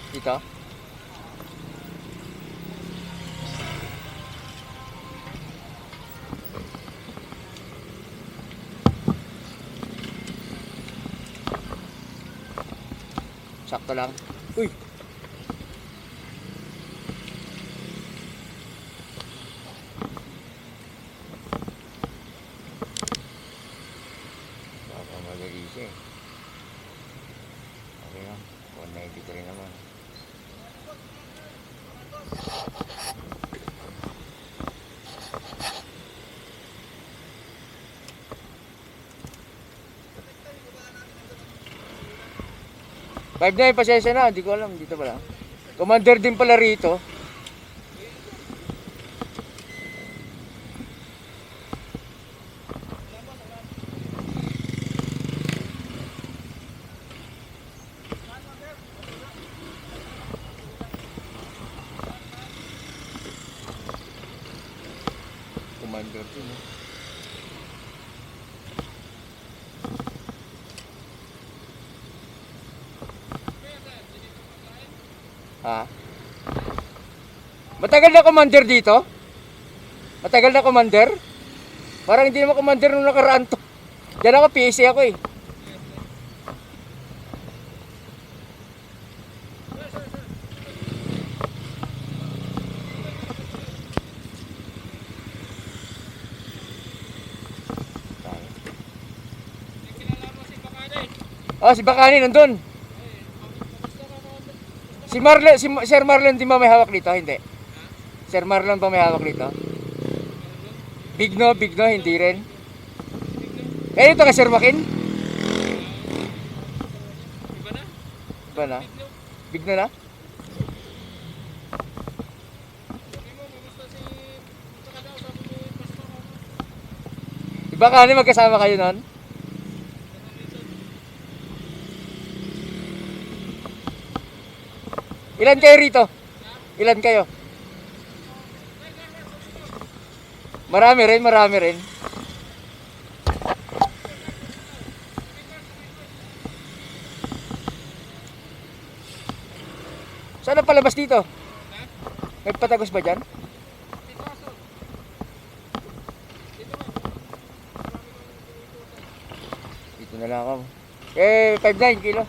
Dito. Sakto lang. Uy! Baka magalisi eh. Okay lang. 193 naman. Five na yung pasensya na, hindi ko alam, dito pala. Commander din pala rito. Commander din eh. Ha? Matagal na commander dito? Matagal na commander? Parang hindi naman commander nung nakaraan to. Diyan ako, PSA ako eh. Oh, si Bakani nandun. Si Marlon, si Sir Marlon di ba may hawak dito? Hindi. Sir Marlon ba may hawak dito? Bigno, hindi rin. Eh, ito ka Sir Makin? Iba na? Bigno na? Iba ka magkasama kayo nun? Ilan kayo rito? Ilan kayo? Marami rin. Saan ang palabas dito? May patagos ba dyan? Dito na lang ako. 5.9 kilo.